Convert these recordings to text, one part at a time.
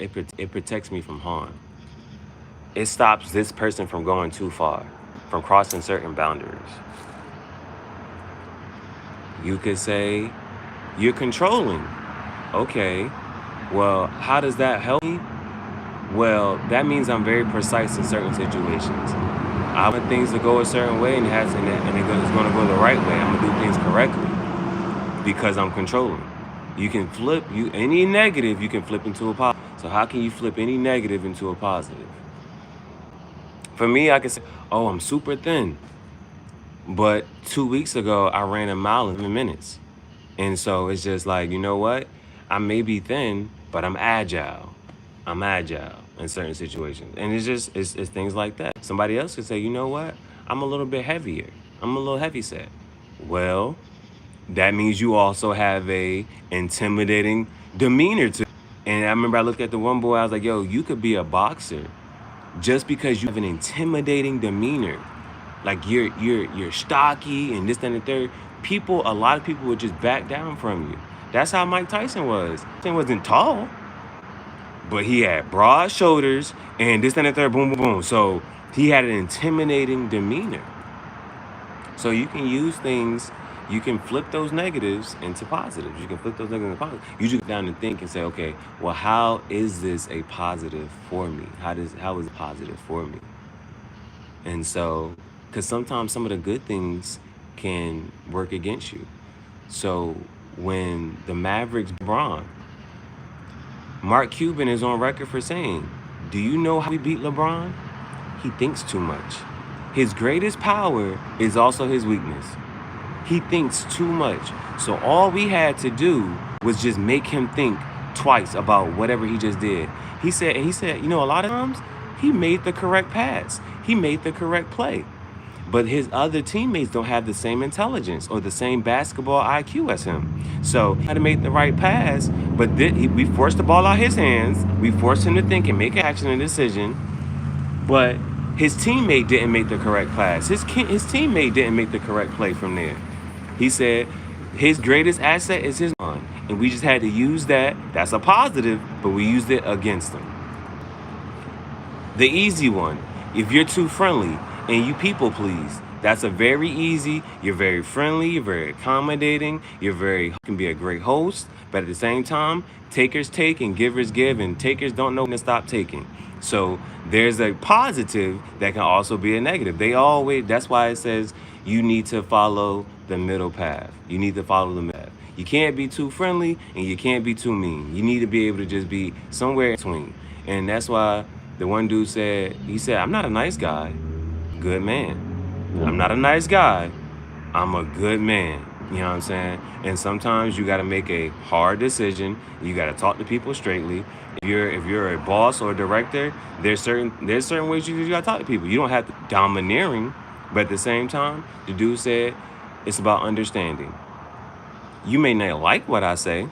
It protects me from harm. It stops this person from going too far, from crossing certain boundaries. You could say, you're controlling. Okay, well, how does that help me? Well, that means I'm very precise in certain situations. I want things to go a certain way, and it's going to go the right way. I'm going to do things correctly because I'm controlling. You can flip any negative, you can flip into a positive. So how can you flip any negative into a positive? For me, I can say, oh, I'm super thin. But 2 weeks ago, I ran a mile in 7 minutes. And so it's just like, you know what? I may be thin, but I'm agile. I'm agile in certain situations. And it's things like that. Somebody else could say, you know what? I'm a little bit heavier. I'm a little heavy set. Well, that means you also have a intimidating demeanor to. And I remember I looked at the one boy, I was like, yo, you could be a boxer just because you have an intimidating demeanor. Like you're stocky and this, that, and the third. A lot of people would just back down from you. That's how Mike Tyson was. He wasn't tall, but he had broad shoulders and this, that, and the third, boom, boom, boom. So he had an intimidating demeanor. So you can use things, you can flip those negatives into positives. You can flip those negatives into positives. You just go down and think and say, okay, well, how is this a positive for me? How is it positive for me? And so, because sometimes some of the good things can work against you. So when the Mavericks LeBron, Mark Cuban is on record for saying, do you know how we beat LeBron? He thinks too much. His greatest power is also his weakness. He thinks too much. So all we had to do was just make him think twice about whatever he just did. He said, you know, a lot of times he made the correct pass. He made the correct play. But his other teammates don't have the same intelligence or the same basketball IQ as him. So he had to make the right pass, but we forced the ball out his hands. We forced him to think and make an action and decision. But his teammate didn't make the correct pass. His teammate didn't make the correct play from there. He said his greatest asset is his mind. And we just had to use that. That's a positive, but we used it against him. The easy one, if you're too friendly and you people please, that's a very easy, you're very friendly, you're very accommodating, you can be a great host, but at the same time, takers take and givers give, and takers don't know when to stop taking. So there's a positive that can also be a negative. That's why it says you need to follow the middle path. You need to follow the middle path. You can't be too friendly and you can't be too mean. You need to be able to just be somewhere in between. And that's why the one dude said, I'm not a nice guy. Good man. I'm not a nice guy. I'm a good man. You know what I'm saying? And sometimes you got to make a hard decision. You got to talk to people straightly. If you're a boss or a director, there's certain ways you got to talk to people. You don't have to domineering, but at the same time, the dude said it's about understanding. You may not like what I say.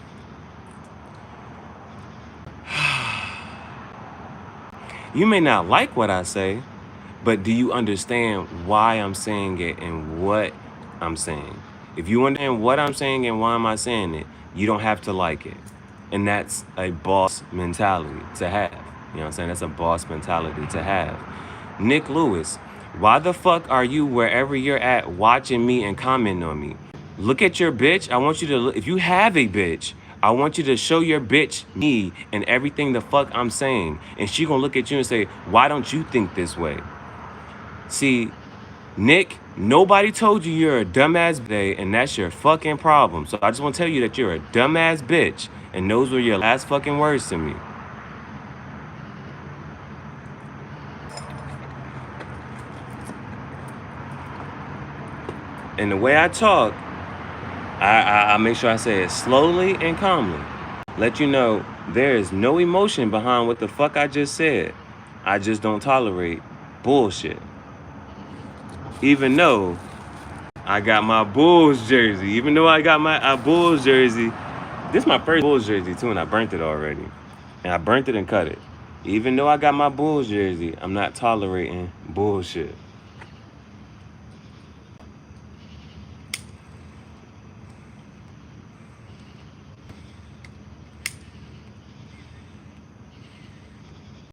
You may not like what I say, but do you understand why I'm saying it and what I'm saying? If you understand what I'm saying and why am I saying it, you don't have to like it. And that's a boss mentality to have. You know what I'm saying? That's a boss mentality to have. Nick Lewis, why the fuck are you wherever you're at watching me and commenting on me? Look at your bitch. I want you to, if you have a bitch, I want you to show your bitch me and everything the fuck I'm saying. And she gonna look at you and say, why don't you think this way? See, Nick, nobody told you you're a dumbass today, and that's your fucking problem. So I just want to tell you that you're a dumbass bitch, and those were your last fucking words to me. And the way I talk, I make sure I say it slowly and calmly. Let you know there is no emotion behind what the fuck I just said. I just don't tolerate bullshit. Even though I got my Bulls jersey. Even though I got my Bulls jersey. This is my first Bulls jersey too, and I burnt it already. And I burnt it and cut it. Even though I got my Bulls jersey, I'm not tolerating bullshit.